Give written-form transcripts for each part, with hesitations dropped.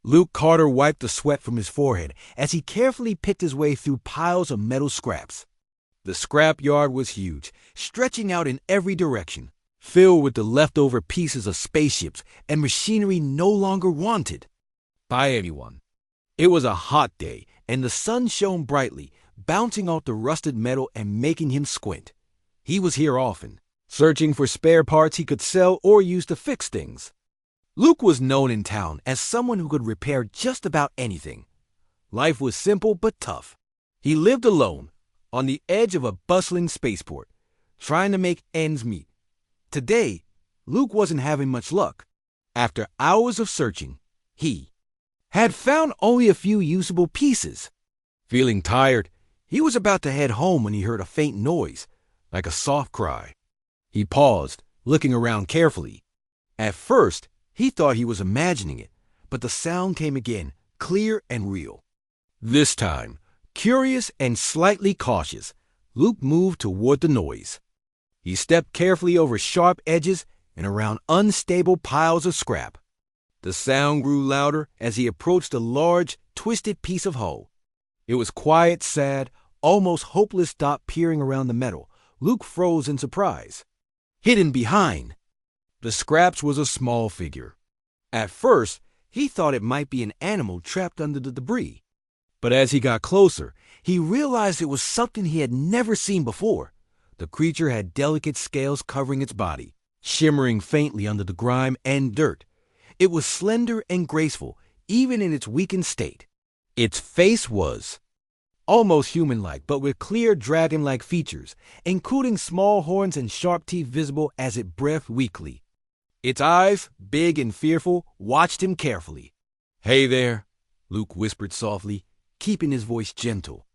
Luke Carter wiped the sweat from his forehead as he carefully picked his way through piles of metal scraps. The scrapyard was huge, stretching out in every direction, filled with the leftover pieces of spaceships and machinery no longer wanted by anyone. It was a hot day, and the sun shone brightly, bouncing off the rusted metal and making him squint. He was here often, searching for spare parts he could sell or use to fix things. Luke was known in town as someone who could repair just about anything. Life was simple but tough. He lived alone, on the edge of a bustling spaceport, trying to make ends meet. Today, Luke wasn't having much luck. After hours of searching, he had found only a few usable pieces. Feeling tired, he was about to head home when he heard a faint noise, like a soft cry. He paused, looking around carefully. At first, he thought he was imagining it, but the sound came again, clear and real. This time, curious and slightly cautious, Luke moved toward the noise. He stepped carefully over sharp edges and around unstable piles of scrap. The sound grew louder as he approached a large, twisted piece of hull. It was quiet, sad, almost hopeless. Peering around the metal, Luke froze in surprise. Hidden behind the scraps was a small figure. At first, he thought it might be an animal trapped under the debris. But as he got closer, he realized it was something he had never seen before. The creature had delicate scales covering its body, shimmering faintly under the grime and dirt. It was slender and graceful, even in its weakened state. Its face was almost human-like, but with clear dragon-like features, including small horns and sharp teeth visible as it breathed weakly. Its eyes, big and fearful, watched him carefully. "Hey there," Luke whispered softly, keeping his voice gentle.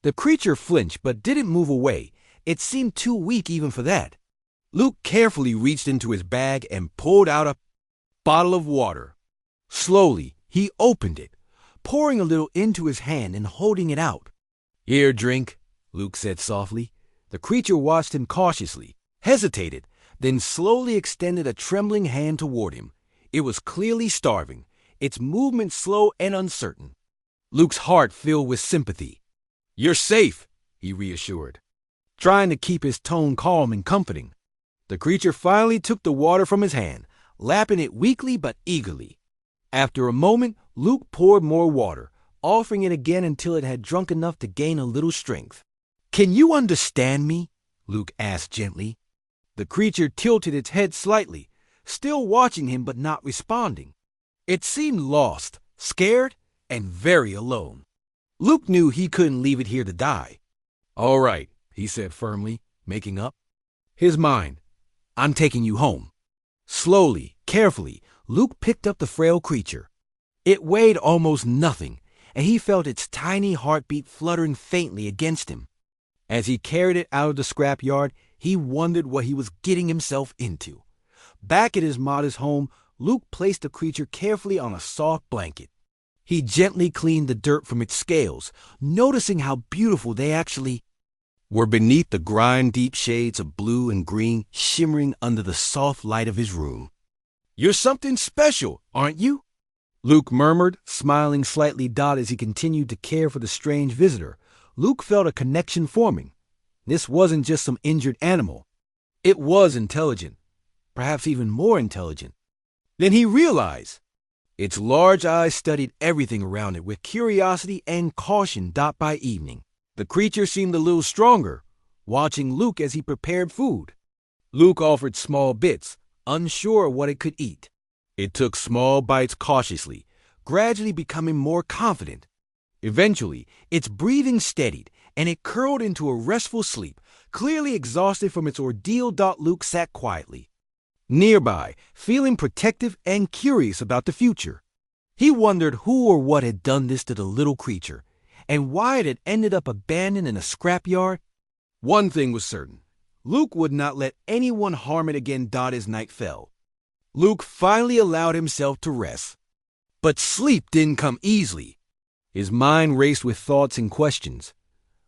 The creature flinched but didn't move away. It seemed too weak even for that. Luke carefully reached into his bag and pulled out a bottle of water. Slowly, he opened it, pouring a little into his hand and holding it out. "Here, drink," Luke said softly. The creature watched him cautiously, hesitated, then slowly extended a trembling hand toward him. It was clearly starving, its movement slow and uncertain. Luke's heart filled with sympathy. "You're safe," he reassured, trying to keep his tone calm and comforting. The creature finally took the water from his hand, lapping it weakly but eagerly. After a moment, Luke poured more water, offering it again until it had drunk enough to gain a little strength. "Can you understand me?" Luke asked gently. The creature tilted its head slightly, still watching him but not responding. It seemed lost, scared, and very alone. Luke knew he couldn't leave it here to die. "All right," he said firmly, making up his mind. "I'm taking you home." Slowly, carefully, Luke picked up the frail creature. It weighed almost nothing, and he felt its tiny heartbeat fluttering faintly against him. As he carried it out of the scrapyard, he wondered what he was getting himself into. Back at his modest home, Luke placed the creature carefully on a soft blanket. He gently cleaned the dirt from its scales, noticing how beautiful they actually were beneath the grime-deep shades of blue and green shimmering under the soft light of his room. "You're something special, aren't you?" Luke murmured, smiling slightly. As he continued to care for the strange visitor, Luke felt a connection forming. This wasn't just some injured animal. It was intelligent, perhaps even more intelligent. Then he realized. Its large eyes studied everything around it with curiosity and caution. By evening, the creature seemed a little stronger, watching Luke as he prepared food. Luke offered small bits, unsure of what it could eat. It took small bites cautiously, gradually becoming more confident. Eventually, its breathing steadied, and it curled into a restful sleep, clearly exhausted from its ordeal. Luke sat quietly nearby, feeling protective and curious about the future. He wondered who or what had done this to the little creature, and why it had ended up abandoned in a scrapyard. One thing was certain. Luke would not let anyone harm it again. As night fell, Luke finally allowed himself to rest. But sleep didn't come easily. His mind raced with thoughts and questions.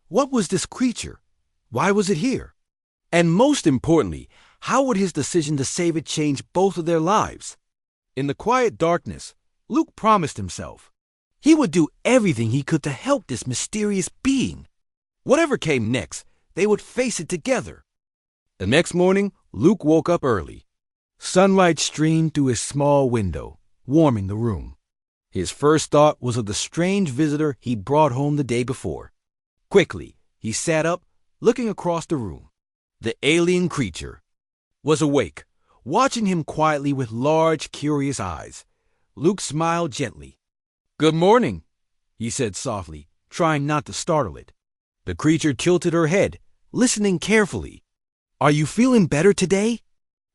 What was this creature? Why was it here? And most importantly, how would his decision to save it change both of their lives? In the quiet darkness, Luke promised himself. He would do everything he could to help this mysterious being. Whatever came next, they would face it together. The next morning, Luke woke up early. Sunlight streamed through his small window, warming the room. His first thought was of the strange visitor he'd brought home the day before. Quickly, he sat up, looking across the room. The alien creature was awake, watching him quietly with large, curious eyes. Luke smiled gently. "Good morning," he said softly, trying not to startle it. The creature tilted her head, listening carefully. "Are you feeling better today?"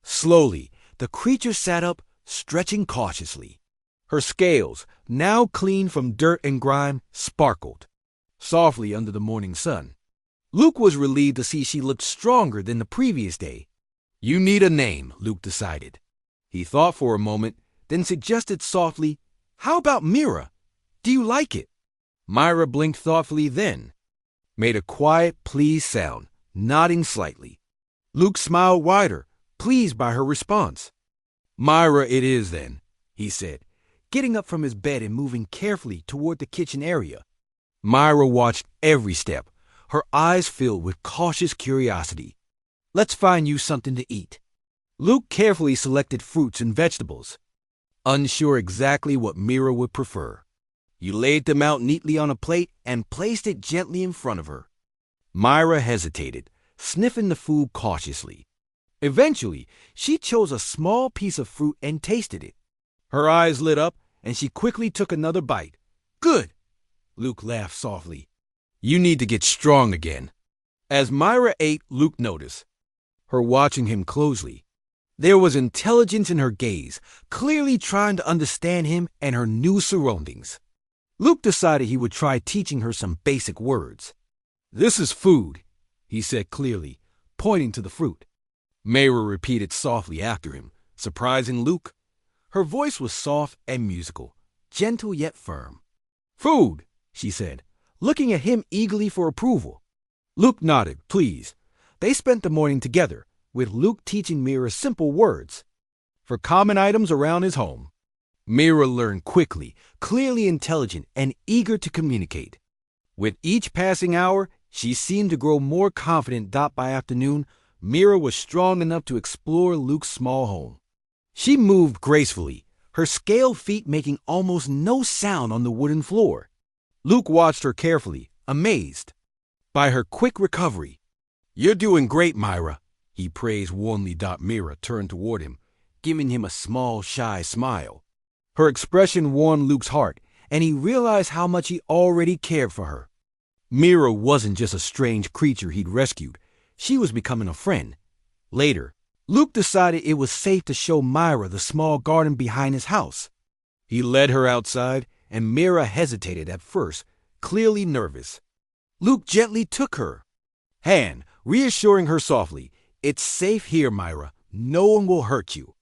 Slowly, the creature sat up, stretching cautiously. Her scales, now clean from dirt and grime, sparkled softly under the morning sun. Luke was relieved to see she looked stronger than the previous day. "You need a name," Luke decided. He thought for a moment, then suggested softly, "How about Mira? Do you like it?" Myra blinked thoughtfully, then made a quiet, pleased sound, nodding slightly. Luke smiled wider, pleased by her response. "Myra it is, then," he said, getting up from his bed and moving carefully toward the kitchen area. Myra watched every step, her eyes filled with cautious curiosity. "Let's find you something to eat." Luke carefully selected fruits and vegetables, unsure exactly what Mira would prefer. He laid them out neatly on a plate and placed it gently in front of her. Myra hesitated, sniffing the food cautiously. Eventually, she chose a small piece of fruit and tasted it. Her eyes lit up, and she quickly took another bite. "Good," Luke laughed softly. "You need to get strong again." As Myra ate, Luke noticed her watching him closely. There was intelligence in her gaze, clearly trying to understand him and her new surroundings. Luke decided he would try teaching her some basic words. "This is food," he said clearly, pointing to the fruit. Myra repeated softly after him, surprising Luke. Her voice was soft and musical, gentle yet firm. "Food," she said, looking at him eagerly for approval. Luke nodded, pleased. They spent the morning together, with Luke teaching Mira simple words for common items around his home. Mira learned quickly, clearly intelligent, and eager to communicate. With each passing hour, she seemed to grow more confident that by afternoon, Mira was strong enough to explore Luke's small home. She moved gracefully, her scaled feet making almost no sound on the wooden floor. Luke watched her carefully, amazed by her quick recovery. "You're doing great, Myra," he praised warmly. Mira turned toward him, giving him a small, shy smile. Her expression warmed Luke's heart, and he realized how much he already cared for her. Mira wasn't just a strange creature he'd rescued. She was becoming a friend. Later, Luke decided it was safe to show Myra the small garden behind his house. He led her outside, and Mira hesitated at first, clearly nervous. Luke gently took her hand, reassuring her softly, "It's safe here, Myra. No one will hurt you."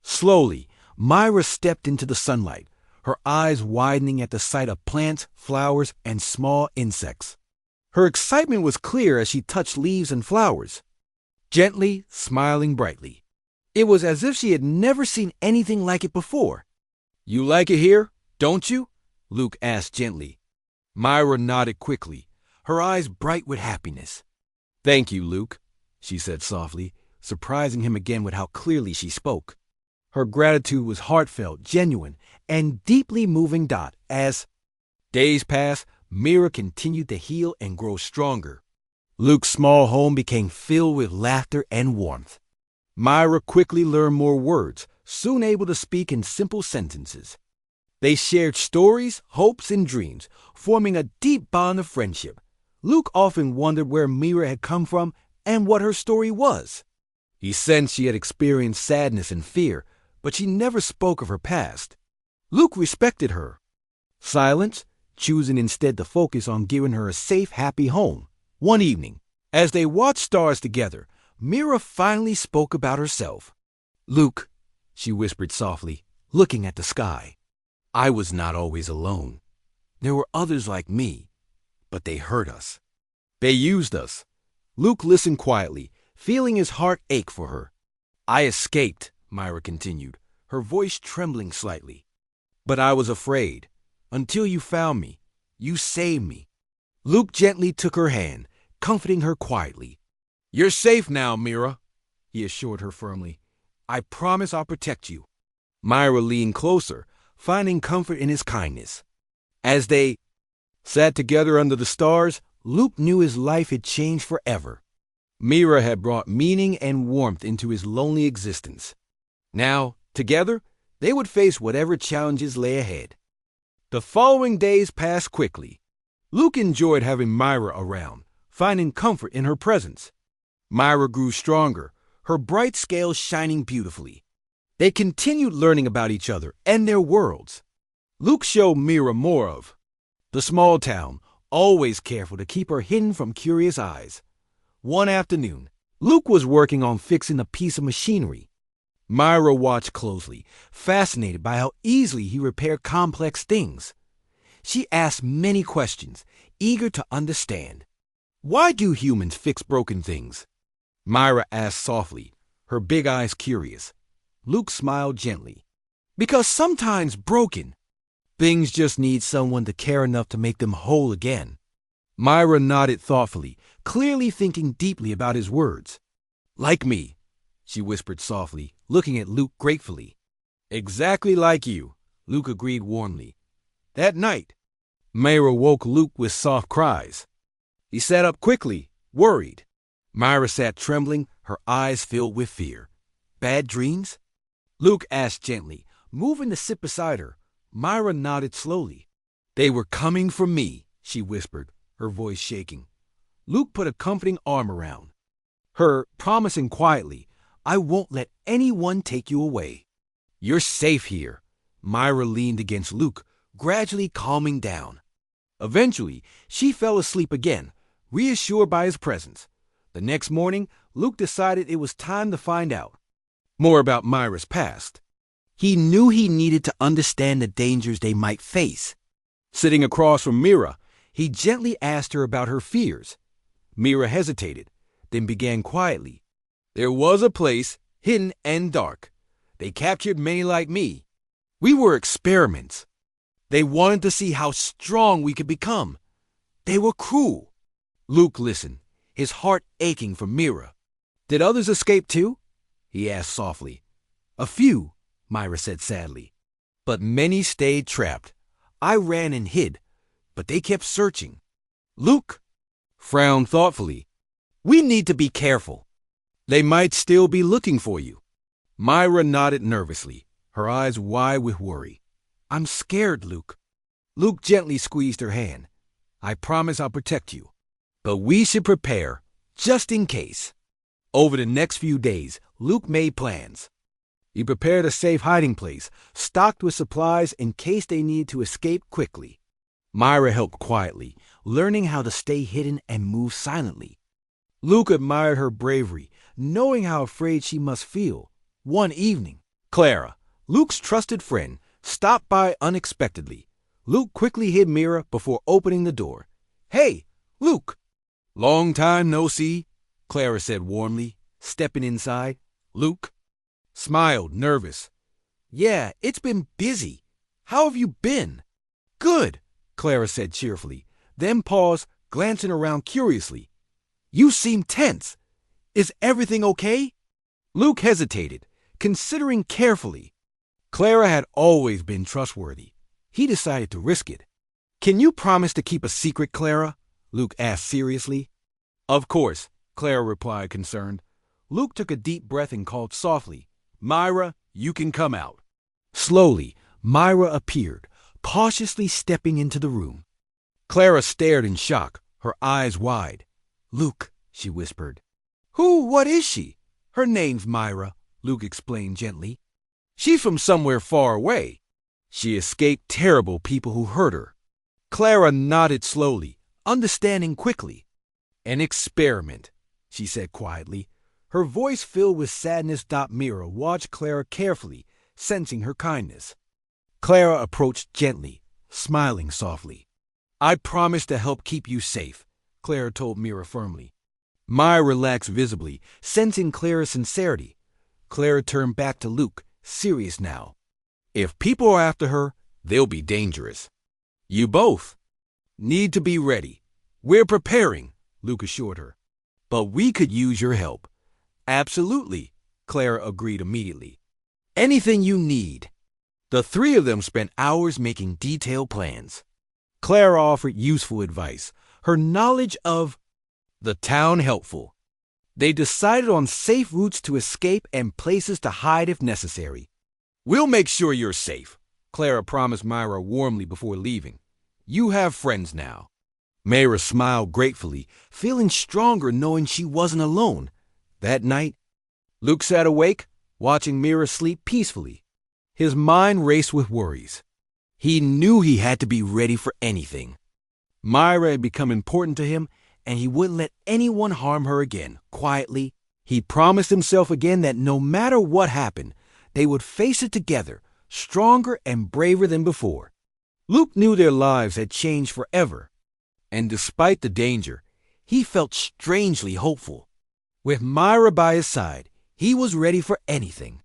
Slowly, Myra stepped into the sunlight, her eyes widening at the sight of plants, flowers, and small insects. Her excitement was clear as she touched leaves and flowers, gently, smiling brightly. It was as if she had never seen anything like it before. "You like it here, don't you?" Luke asked gently. Myra nodded quickly, her eyes bright with happiness. "Thank you, Luke," she said softly, surprising him again with how clearly she spoke. Her gratitude was heartfelt, genuine, and deeply moving. As days passed, Mira continued to heal and grow stronger. Luke's small home became filled with laughter and warmth. Myra quickly learned more words, soon able to speak in simple sentences. They shared stories, hopes, and dreams, forming a deep bond of friendship. Luke often wondered where Mira had come from and what her story was. He sensed she had experienced sadness and fear, but she never spoke of her past. Luke respected her silence, choosing instead to focus on giving her a safe, happy home. One evening, as they watched stars together, Mira finally spoke about herself. "Luke," she whispered softly, looking at the sky, "I was not always alone. There were others like me, but they hurt us. They used us." Luke listened quietly, feeling his heart ache for her. "I escaped," Myra continued, her voice trembling slightly. But I was afraid. Until you found me. You saved me. Luke gently took her hand, comforting her quietly. You're safe now, Mira, he assured her firmly. I promise I'll protect you. Myra leaned closer, finding comfort in his kindness. As they sat together under the stars, Luke knew his life had changed forever. Mira had brought meaning and warmth into his lonely existence. Now, together, they would face whatever challenges lay ahead. The following days passed quickly. Luke enjoyed having Myra around, finding comfort in her presence. Myra grew stronger, her bright scales shining beautifully. They continued learning about each other and their worlds. Luke showed Mira more of the small town, always careful to keep her hidden from curious eyes. One afternoon, Luke was working on fixing a piece of machinery. Myra watched closely, fascinated by how easily he repaired complex things. She asked many questions, eager to understand. Why do humans fix broken things? Myra asked softly, her big eyes curious. Luke smiled gently. Because sometimes broken things just need someone to care enough to make them whole again. Myra nodded thoughtfully, clearly thinking deeply about his words. Like me, she whispered softly, looking at Luke gratefully. Exactly like you, Luke agreed warmly. That night, Myra woke Luke with soft cries. He sat up quickly, worried. Myra sat trembling, her eyes filled with fear. Bad dreams? Luke asked gently, moving to sit beside her. Myra nodded slowly. They were coming for me, she whispered, her voice shaking. Luke put a comforting arm around her, promising quietly, I won't let anyone take you away. You're safe here. Myra leaned against Luke, gradually calming down. Eventually, she fell asleep again, reassured by his presence. The next morning, Luke decided it was time to find out more about Myra's past. He knew he needed to understand the dangers they might face. Sitting across from Mira, he gently asked her about her fears. Mira hesitated, then began quietly. There was a place, hidden and dark. They captured many like me. We were experiments. They wanted to see how strong we could become. They were cruel. Luke listened, his heart aching for Mira. Did others escape too? He asked softly. A few, Myra said sadly. But many stayed trapped. I ran and hid, but they kept searching. Luke frowned thoughtfully. We need to be careful. They might still be looking for you. Myra nodded nervously, her eyes wide with worry. I'm scared, Luke. Luke gently squeezed her hand. I promise I'll protect you. But we should prepare, just in case. Over the next few days, Luke made plans. He prepared a safe hiding place, stocked with supplies in case they needed to escape quickly. Myra helped quietly, learning how to stay hidden and move silently. Luke admired her bravery, knowing how afraid she must feel. One evening, Clara, Luke's trusted friend, stopped by unexpectedly. Luke quickly hid Mira before opening the door. Hey, Luke! Long time no see, Clara said warmly, stepping inside. Luke smiled, nervous. Yeah, it's been busy. How have you been? Good, Clara said cheerfully, then paused, glancing around curiously. You seem tense. Is everything okay? Luke hesitated, considering carefully. Clara had always been trustworthy. He decided to risk it. Can you promise to keep a secret, Clara? Luke asked seriously. Of course, Clara replied, concerned. Luke took a deep breath and called softly, Myra, you can come out. Slowly, Myra appeared, cautiously stepping into the room. Clara stared in shock, her eyes wide. Luke, she whispered. What is she? Her name's Myra, Luke explained gently. She's from somewhere far away. She escaped terrible people who hurt her. Clara nodded slowly, understanding quickly. An experiment, she said quietly. Her voice filled with sadness. Mira watched Clara carefully, sensing her kindness. Clara approached gently, smiling softly. I promise to help keep you safe, Clara told Mira firmly. Myra relaxed visibly, sensing Clara's sincerity. Clara turned back to Luke, serious now. If people are after her, They'll be dangerous. You both need to be ready. We're preparing, Luke assured her. But we could use your help. Absolutely, Clara agreed immediately. Anything you need. The three of them spent hours making detailed plans. Clara offered useful advice, her knowledge of the town helpful. They decided on safe routes to escape and places to hide if necessary. We'll make sure you're safe, Clara promised Myra warmly before leaving. You have friends now. Myra smiled gratefully, feeling stronger knowing she wasn't alone. That night, Luke sat awake, watching Myra sleep peacefully. His mind raced with worries. He knew he had to be ready for anything. Myra had become important to him, and he wouldn't let anyone harm her again. Quietly, he promised himself again that no matter what happened, they would face it together, stronger and braver than before. Luke knew their lives had changed forever, and despite the danger, he felt strangely hopeful. With Myra by his side, he was ready for anything.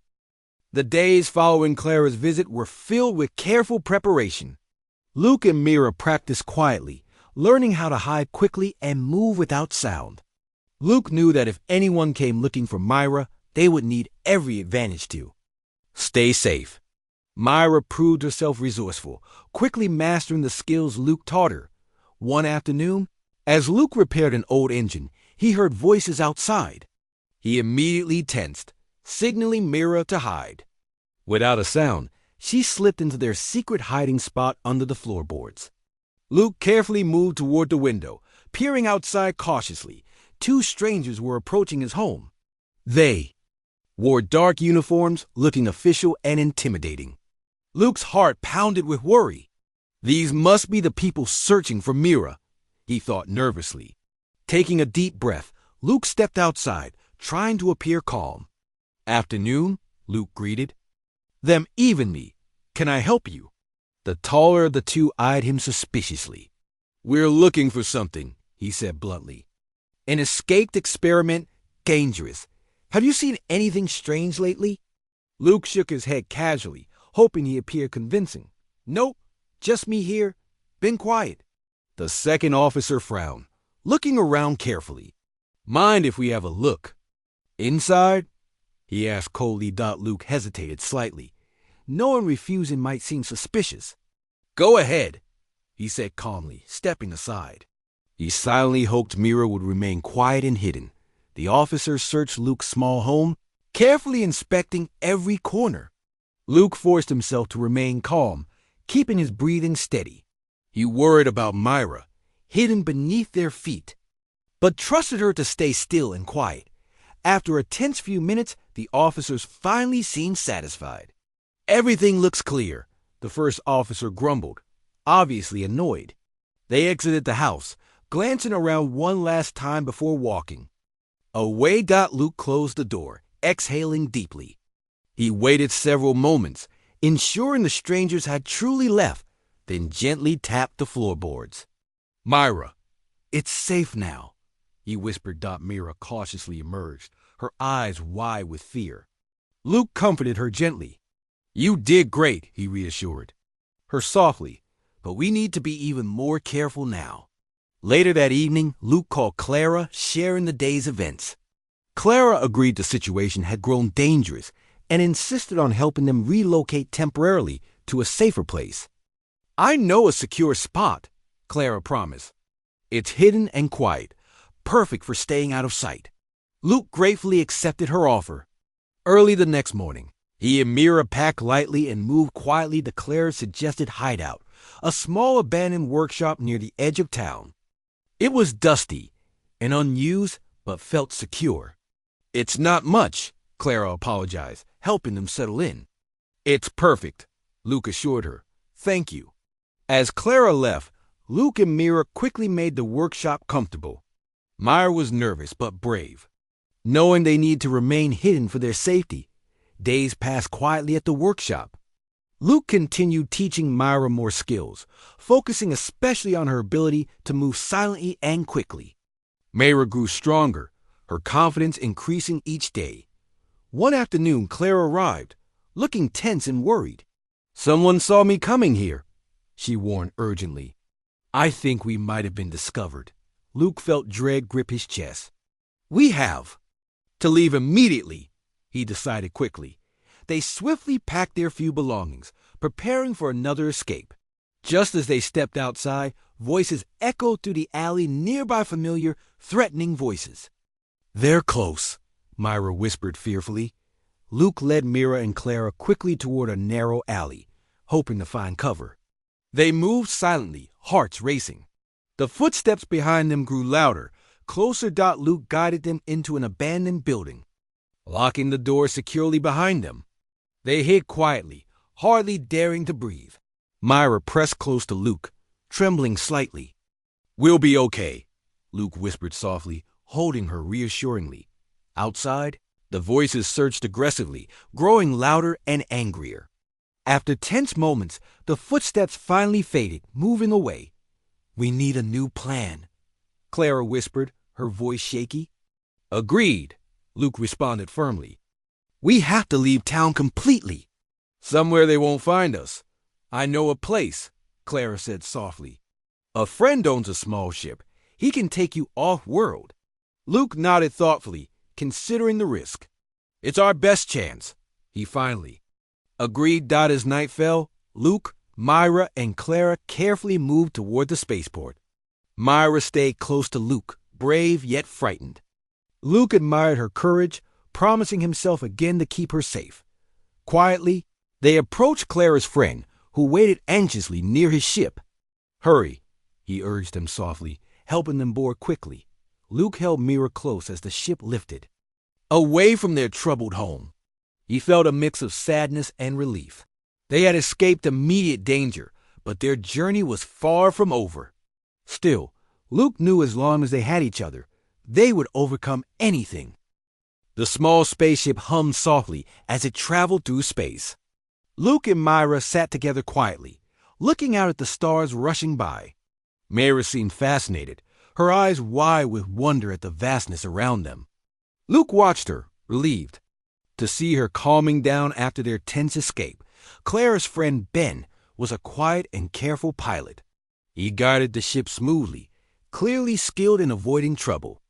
The days following Clara's visit were filled with careful preparation. Luke and Myra practiced quietly, learning how to hide quickly and move without sound. Luke knew that if anyone came looking for Myra, they would need every advantage to stay safe. Myra proved herself resourceful, quickly mastering the skills Luke taught her. One afternoon, as Luke repaired an old engine, he heard voices outside. He immediately tensed, signaling Myra to hide. Without a sound, she slipped into their secret hiding spot under the floorboards. Luke carefully moved toward the window, peering outside cautiously. Two strangers were approaching his home. They wore dark uniforms, looking official and intimidating. Luke's heart pounded with worry. These must be the people searching for Myra, he thought nervously. Taking a deep breath, Luke stepped outside, trying to appear calm. Afternoon, Luke greeted. Them evenly. Can I help you? The taller of the two eyed him suspiciously. We're looking for something, he said bluntly. An escaped experiment, dangerous. Have you seen anything strange lately? Luke shook his head casually, hoping he appeared convincing. Nope, just me here. Been quiet. The second officer frowned, looking around carefully. Mind if we have a look? Inside? He asked coldly. Luke hesitated slightly, knowing refusing might seem suspicious. Go ahead, he said calmly, stepping aside. He silently hoped Myra would remain quiet and hidden. The officer searched Luke's small home, carefully inspecting every corner. Luke forced himself to remain calm, keeping his breathing steady. He worried about Myra, hidden beneath their feet, but trusted her to stay still and quiet. After a tense few minutes, the officers finally seemed satisfied. Everything looks clear, the first officer grumbled, obviously annoyed. They exited the house, glancing around one last time before walking. Away. Luke closed the door, exhaling deeply. He waited several moments, ensuring the strangers had truly left, then gently tapped the floorboards. Myra, it's safe now, he whispered. Myra cautiously emerged, her eyes wide with fear. Luke comforted her gently. You did great, he reassured her softly, but we need to be even more careful now. Later that evening, Luke called Clara, sharing the day's events. Clara agreed the situation had grown dangerous and insisted on helping them relocate temporarily to a safer place. I know a secure spot, Clara promised. It's hidden and quiet, perfect for staying out of sight. Luke gratefully accepted her offer. Early the next morning, he and Myra packed lightly and moved quietly to Clara's suggested hideout, a small abandoned workshop near the edge of town. It was dusty and unused, but felt secure. It's not much, Clara apologized, helping them settle in. It's perfect, Luke assured her. Thank you. As Clara left, Luke and Myra quickly made the workshop comfortable. Myra was nervous but brave, knowing they need to remain hidden for their safety. Days passed quietly at the workshop. Luke continued teaching Myra more skills, focusing especially on her ability to move silently and quickly. Myra grew stronger, her confidence increasing each day. One afternoon, Clara arrived, looking tense and worried. Someone saw me coming here, she warned urgently. I think we might have been discovered. Luke felt dread grip his chest. We have to leave immediately, he decided quickly. They swiftly packed their few belongings, preparing for another escape. Just as they stepped outside, voices echoed through the alley, nearby familiar, threatening voices. They're close, Myra whispered fearfully. Luke led Mira and Clara quickly toward a narrow alley, hoping to find cover. They moved silently, hearts racing. The footsteps behind them grew louder. Closer. Luke guided them into an abandoned building, locking the door securely behind them. They hid quietly, hardly daring to breathe. Myra pressed close to Luke, trembling slightly. We'll be okay, Luke whispered softly, holding her reassuringly. Outside, the voices surged aggressively, growing louder and angrier. After tense moments, the footsteps finally faded, moving away. We need a new plan, Clara whispered, her voice shaky. Agreed, Luke responded firmly. We have to leave town completely. Somewhere they won't find us. I know a place, Clara said softly. A friend owns a small ship. He can take you off-world. Luke nodded thoughtfully, considering the risk. It's our best chance, he finally agreed. As night fell, Luke, Myra, and Clara carefully moved toward the spaceport. Myra stayed close to Luke, brave yet frightened. Luke admired her courage, promising himself again to keep her safe. Quietly, they approached Clara's friend, who waited anxiously near his ship. Hurry, he urged them softly, helping them board quickly. Luke held Mira close as the ship lifted. Away from their troubled home, he felt a mix of sadness and relief. They had escaped immediate danger, but their journey was far from over. Still, Luke knew as long as they had each other, they would overcome anything. The small spaceship hummed softly as it traveled through space. Luke and Myra sat together quietly, looking out at the stars rushing by. Myra seemed fascinated, her eyes wide with wonder at the vastness around them. Luke watched her, relieved, to see her calming down after their tense escape. Clara's friend Ben was a quiet and careful pilot. He guided the ship smoothly, clearly skilled in avoiding trouble.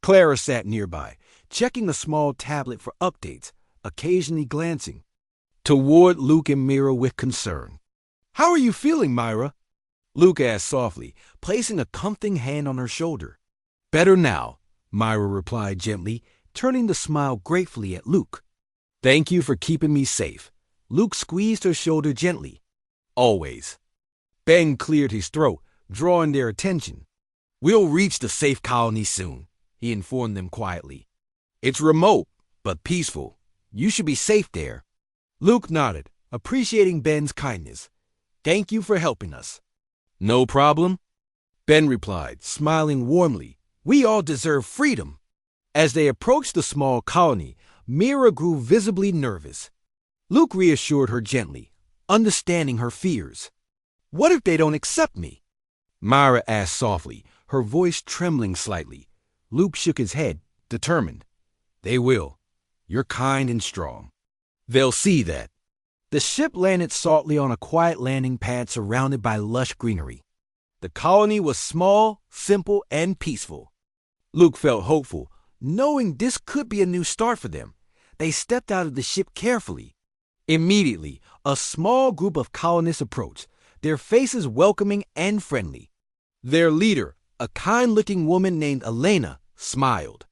Clara sat nearby, checking a small tablet for updates, occasionally glancing toward Luke and Mira with concern. How are you feeling, Myra? Luke asked softly, placing a comforting hand on her shoulder. Better now, Myra replied gently, turning to smile gratefully at Luke. Thank you for keeping me safe. Luke squeezed her shoulder gently. Always. Ben cleared his throat, drawing their attention. We'll reach the safe colony soon, he informed them quietly. It's remote, but peaceful. You should be safe there. Luke nodded, appreciating Ben's kindness. Thank you for helping us. No problem, Ben replied, smiling warmly. We all deserve freedom. As they approached the small colony, Mira grew visibly nervous. Luke reassured her gently, understanding her fears. What if they don't accept me? Myra asked softly, her voice trembling slightly. Luke shook his head, determined. They will. You're kind and strong. They'll see that. The ship landed softly on a quiet landing pad surrounded by lush greenery. The colony was small, simple, and peaceful. Luke felt hopeful, knowing this could be a new start for them. They stepped out of the ship carefully. Immediately, a small group of colonists approached, their faces welcoming and friendly. Their leader, a kind-looking woman named Elena, smiled.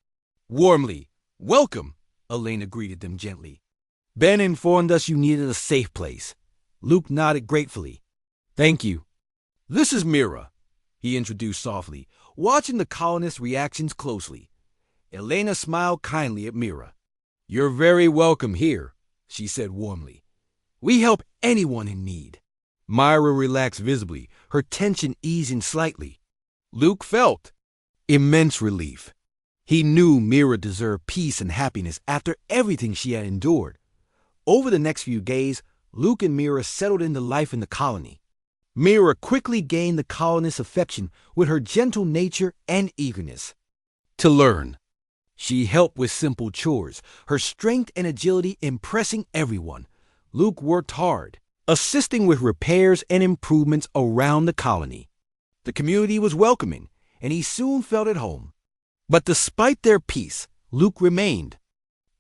Warmly, welcome, Elena greeted them gently. Ben informed us you needed a safe place. Luke nodded gratefully. Thank you. This is Mira, he introduced softly, watching the colonists' reactions closely. Elena smiled kindly at Mira. You're very welcome here, she said warmly. We help anyone in need. Myra relaxed visibly, her tension easing slightly. Luke felt immense relief. He knew Mira deserved peace and happiness after everything she had endured. Over the next few days, Luke and Mira settled into life in the colony. Mira quickly gained the colonists' affection with her gentle nature and eagerness to learn. She helped with simple chores, her strength and agility impressing everyone. Luke worked hard, assisting with repairs and improvements around the colony. The community was welcoming, and he soon felt at home. But despite their peace, Luke remained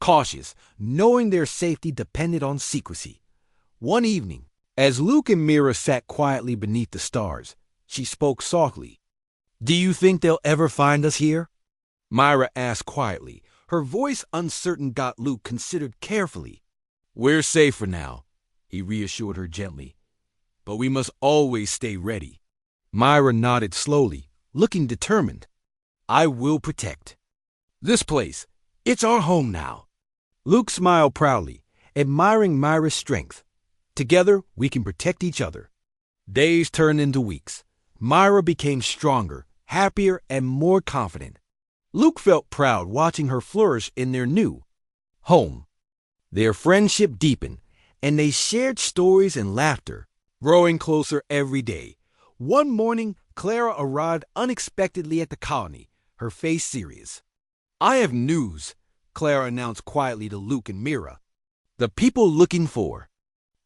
cautious, knowing their safety depended on secrecy. One evening, as Luke and Mira sat quietly beneath the stars, she spoke softly. "Do you think they'll ever find us here?" Myra asked quietly. Her voice uncertain got Luke considered carefully. "We're safe for now," he reassured her gently. "But we must always stay ready." Myra nodded slowly, looking determined. "I will protect this place. It's our home now." Luke smiled proudly, admiring Myra's strength. "Together, we can protect each other." Days turned into weeks. Myra became stronger, happier, and more confident. Luke felt proud watching her flourish in their new home. Their friendship deepened, and they shared stories and laughter, growing closer every day. One morning, Clara arrived unexpectedly at the colony, her face serious. "I have news," Clara announced quietly to Luke and Mira. "The people looking for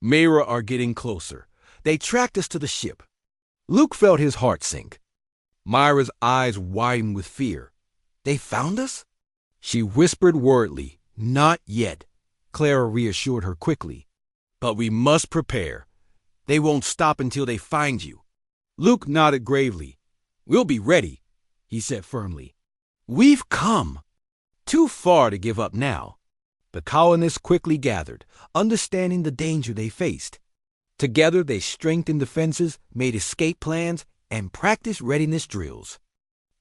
Mira are getting closer. They tracked us to the ship." Luke felt his heart sink. Myra's eyes widened with fear. "They found us?" She whispered worriedly. "Not yet," Clara reassured her quickly. "But we must prepare. They won't stop until they find you." Luke nodded gravely. "We'll be ready," he said firmly. "We've come too far to give up now." The colonists quickly gathered, understanding the danger they faced. Together they strengthened defenses, made escape plans, and practiced readiness drills.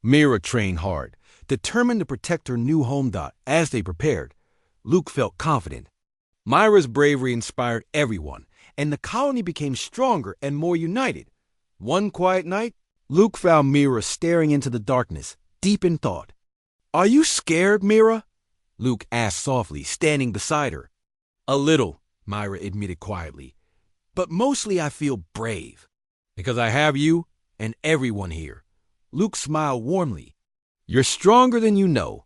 Mira trained hard, determined to protect her new home. As they prepared, Luke felt confident. Myra's bravery inspired everyone, and the colony became stronger and more united. One quiet night, Luke found Mira staring into the darkness, deep in thought. "Are you scared, Mira?" Luke asked softly, standing beside her. "A little," Myra admitted quietly. "But mostly I feel brave, because I have you and everyone here." Luke smiled warmly. "You're stronger than you know,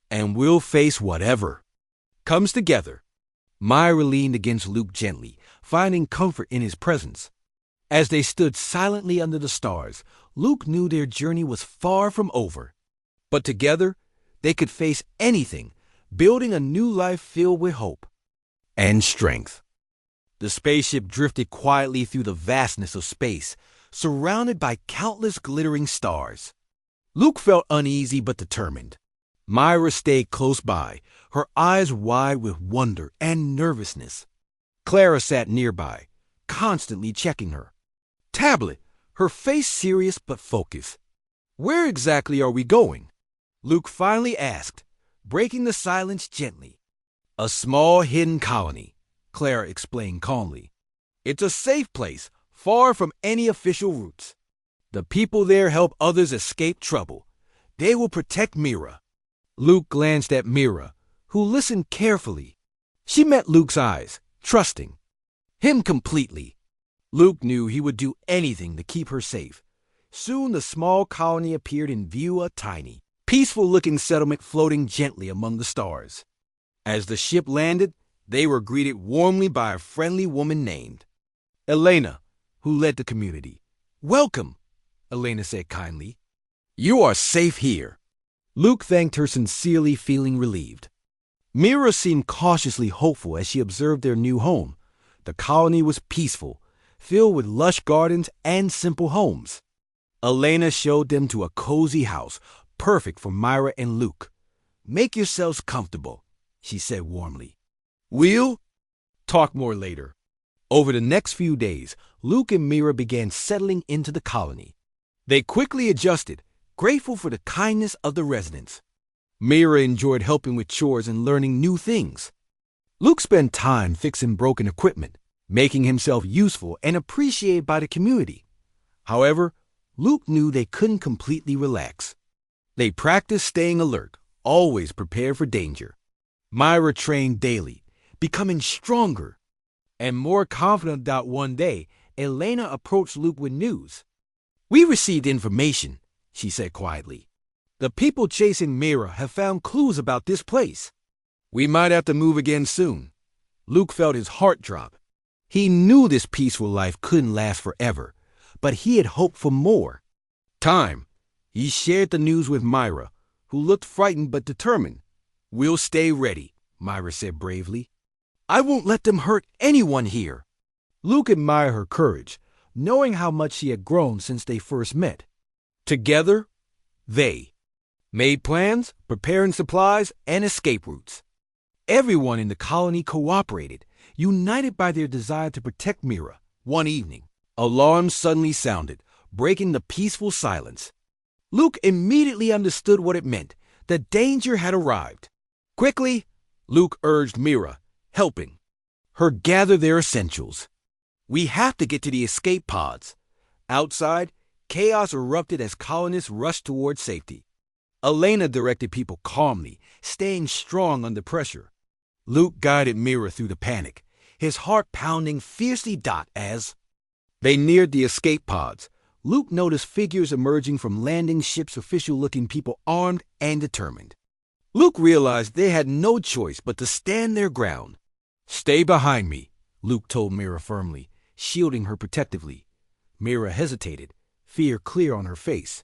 and we'll face whatever comes together." Myra leaned against Luke gently, finding comfort in his presence. As they stood silently under the stars, Luke knew their journey was far from over. But together, they could face anything, building a new life filled with hope and strength. The spaceship drifted quietly through the vastness of space, surrounded by countless glittering stars. Luke felt uneasy but determined. Myra stayed close by, her eyes wide with wonder and nervousness. Clara sat nearby, constantly checking her tablet, her face serious but focused. "Where exactly are we going?" Luke finally asked, breaking the silence gently. "A small hidden colony," Clara explained calmly. "It's a safe place, far from any official routes. The people there help others escape trouble. They will protect Mira." Luke glanced at Mira, who listened carefully. She met Luke's eyes, trusting him completely. Luke knew he would do anything to keep her safe. Soon the small colony appeared in view, a tiny, peaceful-looking settlement floating gently among the stars. As the ship landed, they were greeted warmly by a friendly woman named Elena, who led the community. "Welcome," Elena said kindly. "You are safe here." Luke thanked her sincerely, feeling relieved. Mira seemed cautiously hopeful as she observed their new home. The colony was peaceful, filled with lush gardens and simple homes. Elena showed them to a cozy house, perfect for Myra and Luke. "Make yourselves comfortable," she said warmly. "We'll talk more later." Over the next few days, Luke and Mira began settling into the colony. They quickly adjusted, grateful for the kindness of the residents. Mira enjoyed helping with chores and learning new things. Luke spent time fixing broken equipment, making himself useful and appreciated by the community. However, Luke knew they couldn't completely relax. They practiced staying alert, always prepared for danger. Myra trained daily, becoming stronger and more confident. One day, Elena approached Luke with news. "We received information," she said quietly. "The people chasing Mira have found clues about this place. We might have to move again soon." Luke felt his heart drop. He knew this peaceful life couldn't last forever, but he had hoped for more. Time. He shared the news with Myra, who looked frightened but determined. "We'll stay ready," Myra said bravely. "I won't let them hurt anyone here." Luke admired her courage, knowing how much she had grown since they first met. Together, they made plans, preparing supplies, and escape routes. Everyone in the colony cooperated, united by their desire to protect Mira. One evening, alarms suddenly sounded, breaking the peaceful silence. Luke immediately understood what it meant. The danger had arrived. Quickly, Luke urged Mira, helping her gather their essentials. "We have to get to the escape pods." Outside, chaos erupted as colonists rushed toward safety. Elena directed people calmly, staying strong under pressure. Luke guided Mira through the panic, his heart pounding fiercely. As they neared the escape pods, Luke noticed figures emerging from landing ships, official-looking people armed and determined. Luke realized they had no choice but to stand their ground. "Stay behind me," Luke told Mira firmly, shielding her protectively. Mira hesitated, fear clear on her face.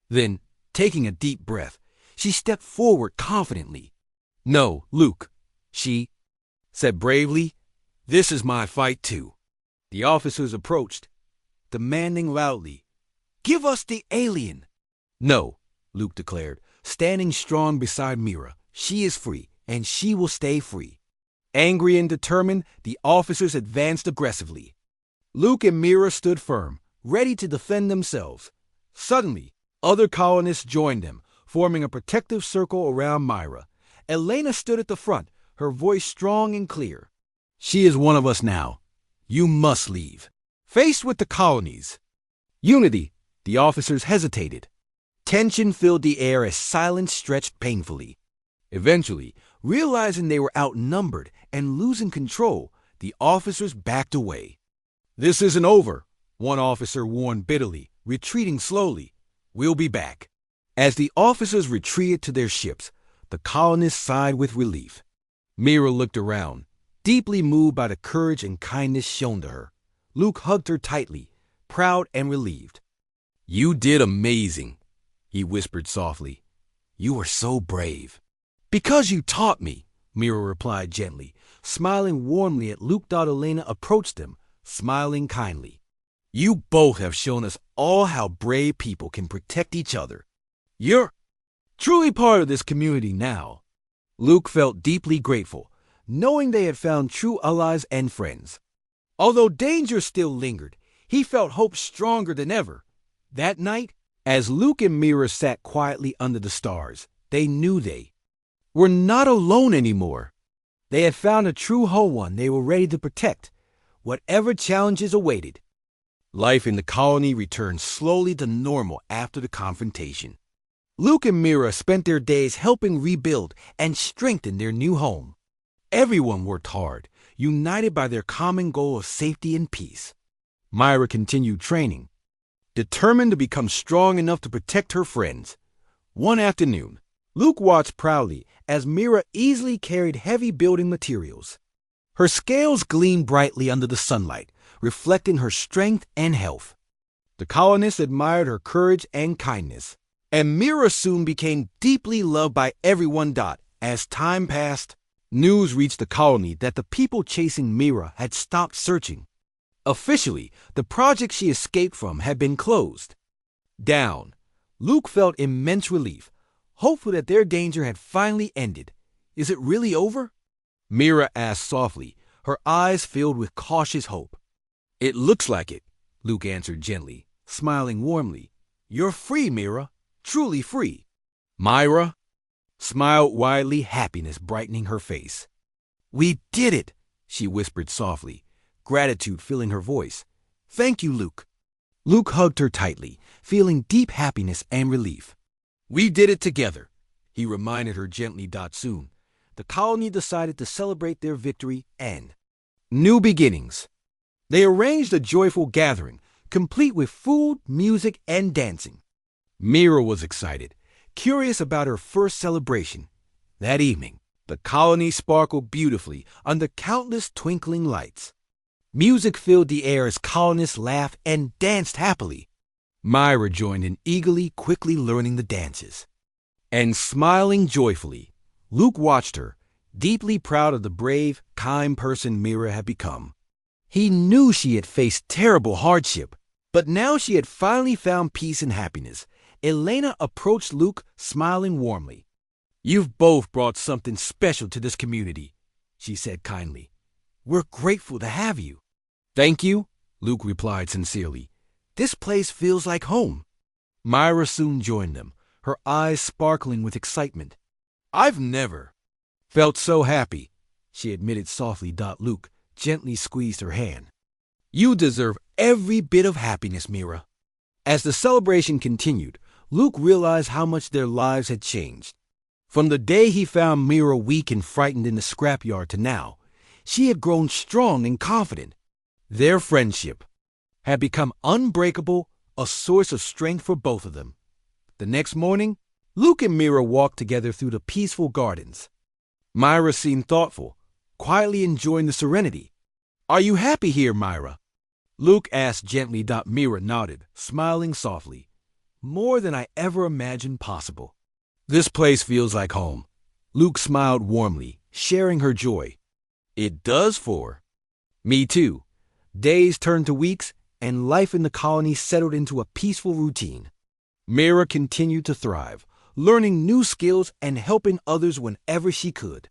Then, taking a deep breath, she stepped forward confidently. "No, Luke," she said bravely. "This is my fight too." The officers approached, demanding loudly, "Give us the alien!" "No," Luke declared, standing strong beside Mira. "She is free, and she will stay free." Angry and determined, the officers advanced aggressively. Luke and Mira stood firm, ready to defend themselves. Suddenly, other colonists joined them, forming a protective circle around Myra. Elena stood at the front, her voice strong and clear. "She is one of us now. You must leave." Faced with the colonies' unity, the officers hesitated. Tension filled the air as silence stretched painfully. Eventually, realizing they were outnumbered and losing control, the officers backed away. "This isn't over," one officer warned bitterly, retreating slowly. "We'll be back." As the officers retreated to their ships, the colonists sighed with relief. Mira looked around, deeply moved by the courage and kindness shown to her. Luke hugged her tightly, proud and relieved. "You did amazing," he whispered softly. "You were so brave." "Because you taught me," Mira replied gently, smiling warmly at Luke. Elena approached them, smiling kindly. "You both have shown us all how brave people can protect each other. You're truly part of this community now." Luke felt deeply grateful, knowing they had found true allies and friends. Although danger still lingered, he felt hope stronger than ever. That night, as Luke and Mira sat quietly under the stars, they knew they were not alone anymore. They had found a true home, one they were ready to protect, whatever challenges awaited. Life in the colony returned slowly to normal after the confrontation. Luke and Mira spent their days helping rebuild and strengthen their new home. Everyone worked hard, united by their common goal of safety and peace. Myra continued training, determined to become strong enough to protect her friends. One afternoon, Luke watched proudly as Mira easily carried heavy building materials. Her scales gleamed brightly under the sunlight, reflecting her strength and health. The colonists admired her courage and kindness, and Mira soon became deeply loved by everyone. As time passed, news reached the colony that the people chasing Mira had stopped searching. Officially, the project she escaped from had been closed down. Luke felt immense relief, hopeful that their danger had finally ended. "Is it really over?" Mira asked softly, her eyes filled with cautious hope. "It looks like it," Luke answered gently, smiling warmly. "You're free, Mira, truly free." Myra smiled widely, happiness brightening her face. "We did it," she whispered softly, gratitude filling her voice. "Thank you, Luke." Luke hugged her tightly, feeling deep happiness and relief. "We did it together," he reminded her gently. Soon, the colony decided to celebrate their victory and new beginnings. They arranged a joyful gathering, complete with food, music, and dancing. Mira was excited, curious about her first celebration. That evening, the colony sparkled beautifully under countless twinkling lights. Music filled the air as colonists laughed and danced happily. Myra joined in eagerly, quickly learning the dances. And smiling joyfully, Luke watched her, deeply proud of the brave, kind person Myra had become. He knew she had faced terrible hardship, but now she had finally found peace and happiness. Elena approached Luke, smiling warmly. "You've both brought something special to this community," she said kindly. "We're grateful to have you." "Thank you," Luke replied sincerely. "This place feels like home." Myra soon joined them, her eyes sparkling with excitement. "I've never felt so happy," she admitted softly. Luke gently squeezed her hand. "You deserve every bit of happiness, Myra." As the celebration continued, Luke realized how much their lives had changed. From the day he found Myra weak and frightened in the scrapyard to now, she had grown strong and confident. Their friendship had become unbreakable, a source of strength for both of them. The next morning, Luke and Myra walked together through the peaceful gardens. Myra seemed thoughtful, quietly enjoying the serenity. "Are you happy here, Myra?" Luke asked gently. Myra nodded, smiling softly. "More than I ever imagined possible. This place feels like home." Luke smiled warmly, sharing her joy. "It does for me too." Days turned to weeks, and life in the colony settled into a peaceful routine. Myra continued to thrive, learning new skills and helping others whenever she could.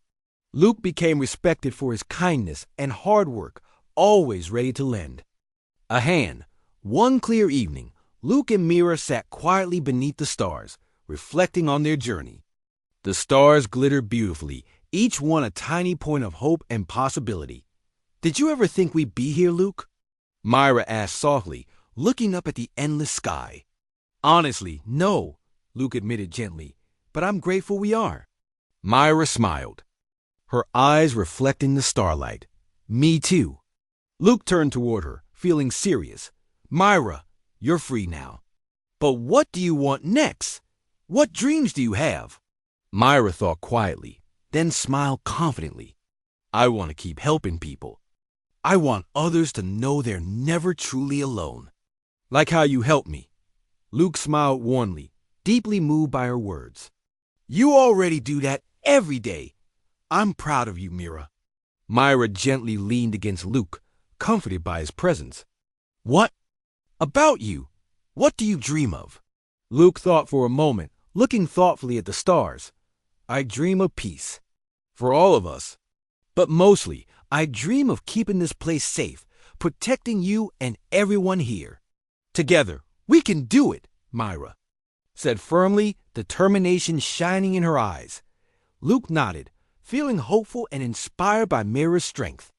Luke became respected for his kindness and hard work, always ready to lend a hand. One clear evening, Luke and Myra sat quietly beneath the stars, reflecting on their journey. The stars glittered beautifully, each one a tiny point of hope and possibility. "Did you ever think we'd be here, Luke?" Myra asked softly, looking up at the endless sky. "Honestly, no," Luke admitted gently, "but I'm grateful we are." Myra smiled, her eyes reflecting the starlight. "Me too." Luke turned toward her, feeling serious. "Myra, you're free now. But what do you want next? What dreams do you have?" Myra thought quietly, then smiled confidently. "I want to keep helping people. I want others to know they're never truly alone. Like how you helped me." Luke smiled warmly, deeply moved by her words. "You already do that every day. I'm proud of you, Myra." Myra gently leaned against Luke, comforted by his presence. "What about you? What do you dream of?" Luke thought for a moment, looking thoughtfully at the stars. "I dream of peace. For all of us. But mostly, I dream of keeping this place safe, protecting you and everyone here. Together, we can do it," Myra said firmly, determination shining in her eyes. Luke nodded, feeling hopeful and inspired by Myra's strength.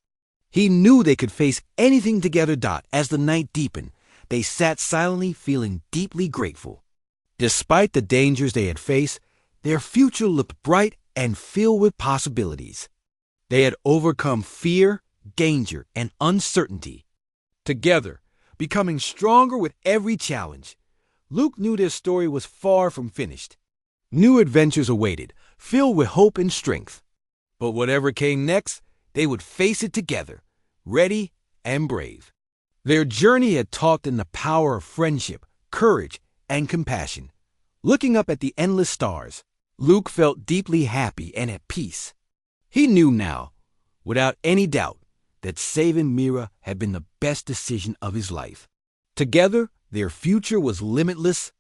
He knew they could face anything together. As the night deepened, they sat silently, feeling deeply grateful. Despite the dangers they had faced, their future looked bright and filled with possibilities. They had overcome fear, danger, and uncertainty. Together, becoming stronger with every challenge, Luke knew their story was far from finished. New adventures awaited, filled with hope and strength. But whatever came next, they would face it together, ready and brave. Their journey had taught them the power of friendship, courage, and compassion. Looking up at the endless stars, Luke felt deeply happy and at peace. He knew now, without any doubt, that saving Myra had been the best decision of his life. Together, their future was limitless,